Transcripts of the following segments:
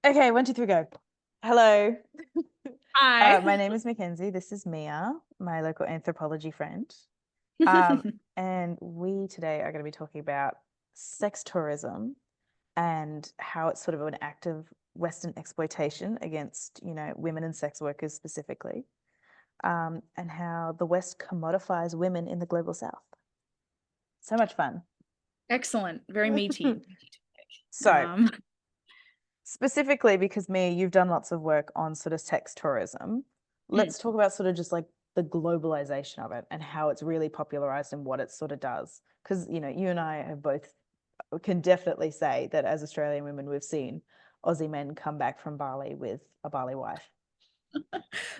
Okay, one, two, three, go. Hello. Hi. My name is Mackenzie. This is Mia, my local anthropology friend. And we today are going to be talking about sex tourism and how it's sort of an act of Western exploitation against, women and sex workers specifically, and how the West commodifies women in the global South. So much fun. Excellent. Very meaty. So, Um, specifically because Mia, you've done lots of work on sort of sex tourism. mm, Let's talk about sort of just like the globalization of it and how it's really popularized and what it sort of does. Because, you and I have both can definitely say that as Australian women, we've seen Aussie men come back from Bali with a Bali wife.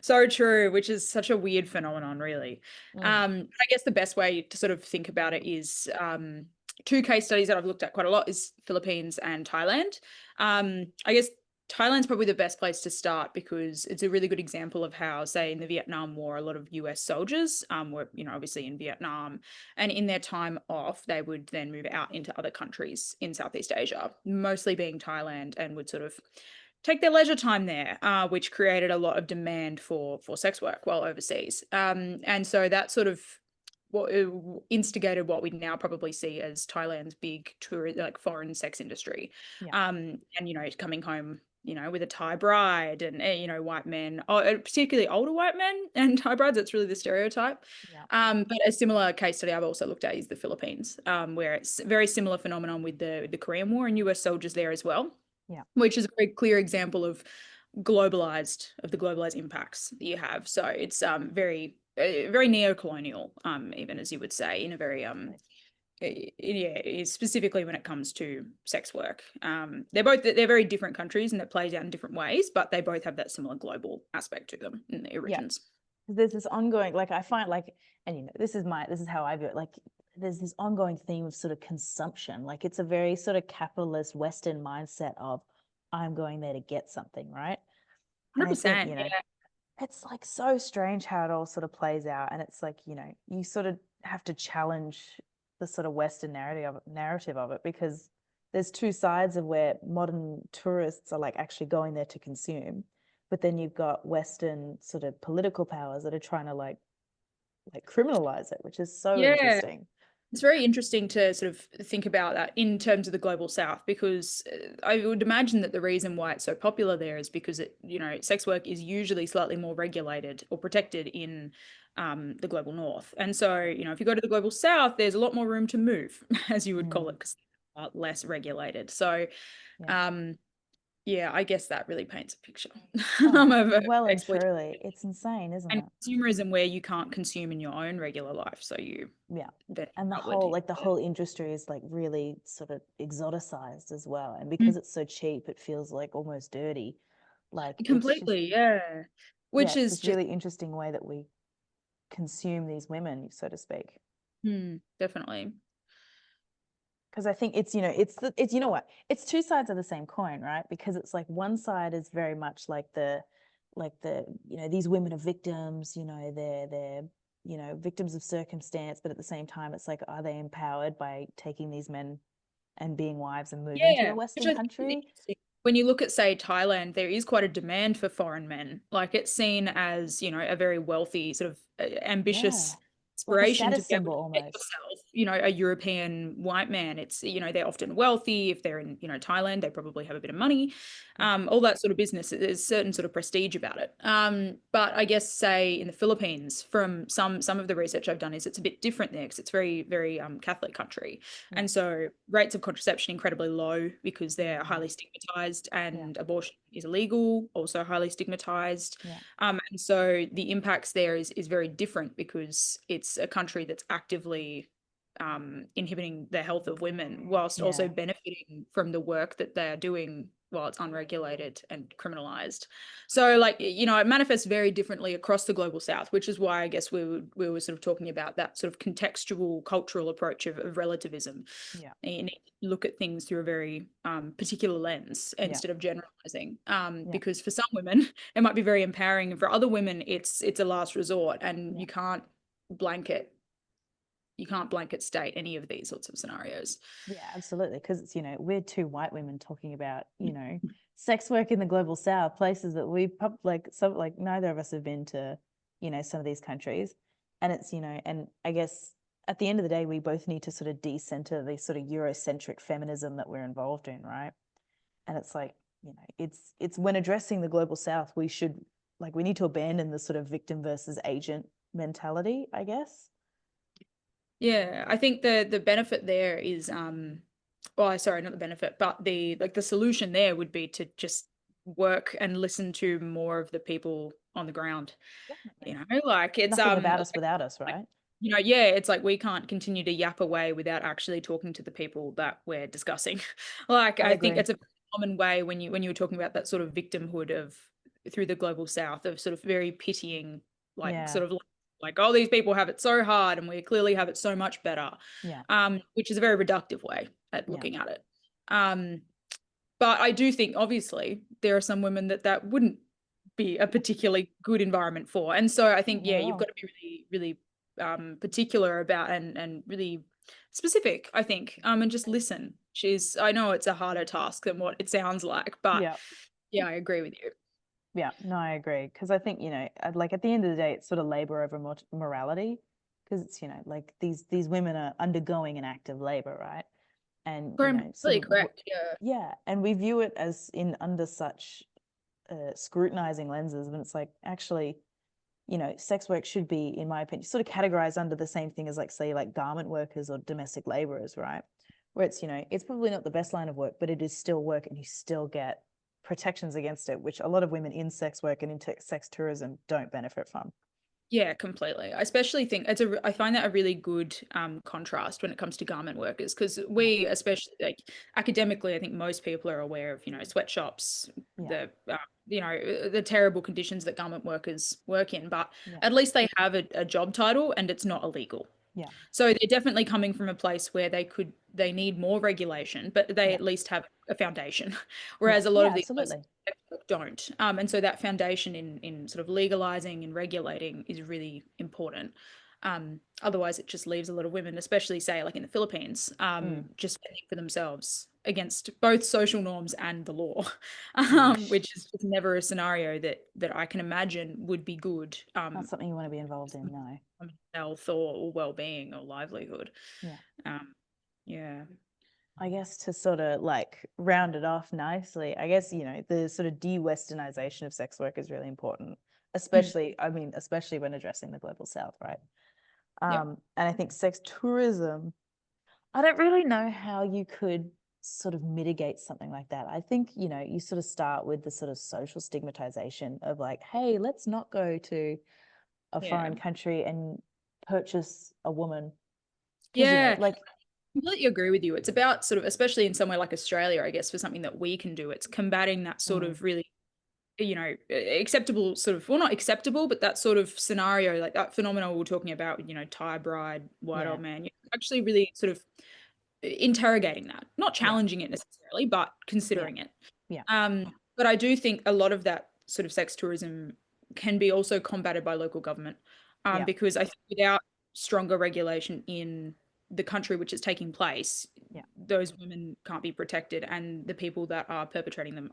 so true, which is such a weird phenomenon, really. Mm. I guess the best way to sort of think about it is two case studies that I've looked at quite a lot is Philippines and Thailand. I guess Thailand's probably the best place to start because it's a really good example of how, say, in the Vietnam War, a lot of US soldiers were, obviously in Vietnam, and in their time off, they would then move out into other countries in Southeast Asia, mostly being Thailand, and would sort of take their leisure time there, which created a lot of demand for sex work while overseas. And so that sort of what instigated what we now probably see as Thailand's big tourist, like foreign sex industry. Yeah. And coming home, with a Thai bride and white men, particularly older white men and Thai brides. That's really the stereotype. Yeah. But a similar case study I've also looked at is the Philippines, where it's a very similar phenomenon with the Korean War and US soldiers there as well, Yeah. which is a very clear example of the globalized impacts that you have. So it's very neo-colonial, even as you would say, in a very yeah, specifically when it comes to sex work. They're very different countries and it plays out in different ways, but they both have that similar global aspect to them in the Yeah. origins. There's this ongoing, like I find like, and this is how I view it. Like there's this ongoing theme of sort of consumption. Like it's a very sort of capitalist Western mindset of I'm going there to get something, right? And I think, 100%. Yeah. it's like so strange how it all sort of plays out. And it's like, you sort of have to challenge the sort of Western narrative of it because there's two sides of where modern tourists are like actually going there to consume. But then you've got Western sort of political powers that are trying to like criminalize it, which is so Yeah. interesting. It's very interesting to sort of think about that in terms of the global south, because I would imagine that the reason why it's so popular there is because sex work is usually slightly more regulated or protected in the global north. And so, if you go to the global south, there's a lot more room to move, as you would call it, Mm, because less regulated. So, yeah. um, yeah, I guess that really paints a picture Oh, of well and exploitation truly. It's insane, isn't and it? consumerism where you can't consume in your own regular life. So you Yeah. then And the outward. whole like the whole industry is like really sort of exoticized as well. And Mm, because it's so cheap, it feels like almost dirty. Like it's just completely, yeah. yeah, Which it's is this just really interesting way that we consume these women, so to speak. definitely. Because I think it's it's what it's two sides of the same coin, right? Because it's like one side is very much like the these women are victims, they're victims of circumstance, but at the same time it's like are they empowered by taking these men and being wives and moving to a Yeah, which Western I think is country? interesting. When you look at, say, Thailand, there is quite a demand for foreign men. Like it's seen as, a very wealthy, sort of ambitious Yeah, like a aspiration to status be able symbol to get almost. yourself, a European white man. It's, they're often wealthy. If they're in, Thailand, they probably have a bit of money. Yeah, All that sort of business. There's certain sort of prestige about it. But I guess, say, in the Philippines, from some of the research I've done, is it's a bit different there because it's very, very Catholic country. yeah. And so rates of contraception incredibly low because they're Mm, highly stigmatized, yeah, and abortion is illegal, also highly stigmatized. yeah, And so the impacts there is very different because it's a country that's actively inhibiting the health of women whilst also yeah, benefiting from the work that they are doing while it's unregulated and criminalized. So, like, it manifests very differently across the global south, which is why I guess we were sort of talking about that sort of contextual cultural approach of relativism. yeah, You need to look at things through a very particular lens yeah, instead of generalizing. yeah, Because for some women, it might be very empowering, and for other women, it's a last resort, and yeah. you can't blanket. you can't blanket state any of these sorts of scenarios. Yeah, absolutely. Because it's, we're two white women talking about, sex work in the global south, places that we like, some like neither of us have been to, some of these countries. And it's, and I guess at the end of the day, we both need to sort of decenter the sort of Eurocentric feminism that we're involved in, right? And it's like, it's when addressing the global south, we need to abandon the sort of victim versus agent mentality, I guess. Yeah, I think the benefit there is well, sorry, not the benefit, but the solution there would be to just work and listen to more of the people on the ground. Definitely. Like it's Nothing about us without us, like, right? yeah, it's like we can't continue to yap away without actually talking to the people that we're discussing. Like I I think agree. it's a common way when you were talking about that sort of victimhood of through the global south of sort of very pitying, like Yeah. sort of like, oh, these people have it so hard and we clearly have it so much better. Yeah. Which is a very reductive way at Yeah. looking at it. Um, but I do think obviously there are some women that wouldn't be a particularly good environment for. And so I No, think, not yeah, at you've got all. to be really, really particular about and really specific, I think, and just listen. I know it's a harder task than what it sounds like, but Yeah. yeah, I agree with you. Yeah. No, I agree. Because I think, like at the end of the day, it's sort of labor over morality. Because it's, like these women are undergoing an act of labor, right? And, sort Completely of, correct. Yeah. yeah. And we view it as in under such scrutinizing lenses. But it's like, actually, sex work should be, in my opinion, sort of categorized under the same thing as, like, say, like garment workers or domestic laborers, right? Where it's, it's probably not the best line of work, but it is still work and you still get protections against it, which a lot of women in sex work and in sex tourism don't benefit from. Yeah, completely. I especially think I find that a really good contrast when it comes to garment workers because Yeah. we, especially like academically, I think most people are aware of, sweatshops, Yeah. the terrible conditions that garment workers work in, but Yeah. at least they have a job title and it's not illegal. Yeah. So they're definitely coming from a place where they need more regulation, but they Yeah. at least have a foundation. Yeah. Whereas a lot Yeah. of these places Absolutely. don't. And so that foundation in sort of legalizing and regulating is really important. Otherwise, it just leaves a lot of women, especially say like in the Philippines, Mm. just fending for themselves against both social norms and the law, Yeesh. which is just never a scenario that I can imagine would be good Not something you want to be involved in. No. health or well-being or livelihood. Yeah. Um, yeah. I guess to sort of like round it off nicely, I guess, the sort of de-Westernization of sex work is really important, Mm. especially when addressing the global south, right? Yep. And I think sex tourism, I don't really know how you could sort of mitigate something like that. I think, you sort of start with the sort of social stigmatization of like, hey, let's not go to a Yeah. foreign country and purchase a woman. Because, Yeah. like, Completely agree with you. It's about sort of, especially in somewhere like Australia, I guess, for something that we can do, it's combating that sort mm, of really, acceptable sort of, well, not acceptable, but that sort of scenario, like that phenomenon we were talking about with, Thai bride, white yeah, old man, actually really sort of interrogating that, not yeah, challenging it necessarily, but yeah, considering it. yeah, But I do think a lot of that sort of sex tourism can be also combated by local government, yeah, because I think without stronger regulation in the country which is taking place, yeah, those women can't be protected, and the people that are perpetrating them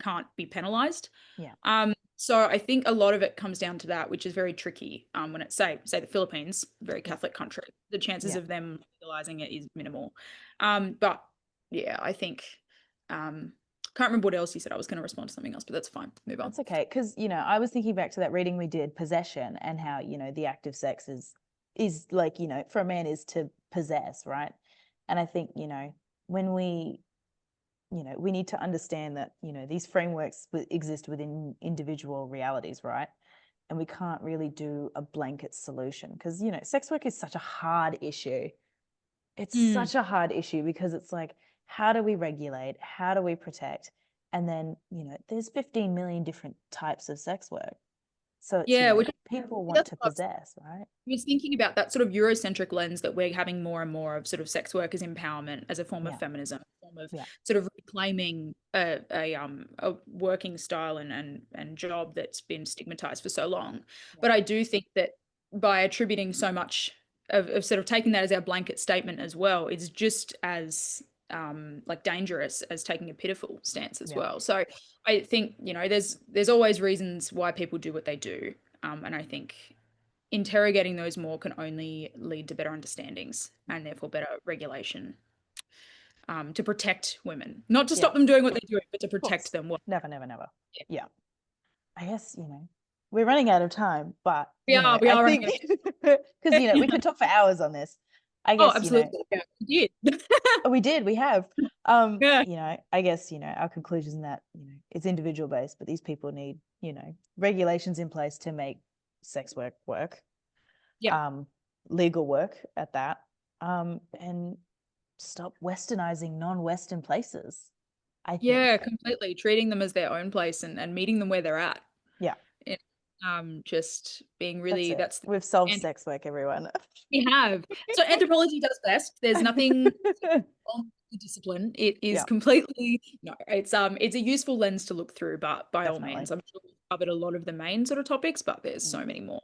can't be penalized. yeah, So I think a lot of it comes down to that, which is very tricky. When it's say the Philippines, very yeah, Catholic country, the chances yeah. of them legalizing it is minimal. But yeah, I think can't remember what else you said. I was going to respond to something else, but that's fine. Move on. That's okay. Because, I was thinking back to that reading we did, possession, and how, the act of sex is like, for a man is to possess, right? And I think, when we need to understand that, these frameworks exist within individual realities, right? And we can't really do a blanket solution because, sex work is such a hard issue. It's Mm. such a hard issue because it's like, how do we regulate? How do we protect? And then, there's 15 million different types of sex work. So it's, Yeah, which people want that's to what I was possess, right? was thinking about that sort of Eurocentric lens that we're having more and more of sort of sex workers empowerment as a form of Yeah. feminism, a form of Yeah. sort of reclaiming a working style and job that's been stigmatized for so long. Yeah. But I do think that by attributing so much of sort of taking that as our blanket statement as well is just as like dangerous as taking a pitiful stance as Yeah. well. So I think, you know, there's always reasons why people do what they do. And I think interrogating those more can only lead to better understandings and therefore better regulation, to protect women, not to Yeah. stop them doing what they do, but to Of course. protect them. Never, never, never. Yeah. Yeah. I guess, you know, we're running out of time, but, We you know, are I running think, out. because, you know, we could talk for hours on this. I Oh, guess, you know, absolutely. Yeah, we did. oh, we did, we have. Yeah. You know, I guess, you know, our conclusion that, you know, it's individual based, but these people need, you know, regulations in place to make sex work, Yeah. legal work at that, and stop westernizing non-Western places, I think. Yeah, completely. Treating them as their own place and meeting them where they're at. Yeah, And, just being that's really, it. that's We've solved and sex work, everyone. we have. So anthropology does best. There's nothing on the discipline. It is Yeah, completely no. It's a useful lens to look through, but by all definitely. means, I'm sure we've covered a lot of the main sort of topics, but there's so Mm. many more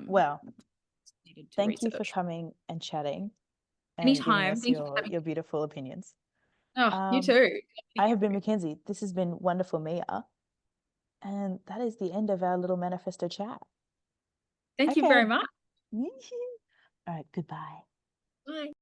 Well, needed to thank you for research. coming and chatting and giving Anytime. us Thank you for having your beautiful opinions. me. Oh, you Um, too. I have been Mackenzie. This has been wonderful, Mia. And that is the end of our little manifesto chat. Thank you Okay. very much. All right, goodbye. Bye.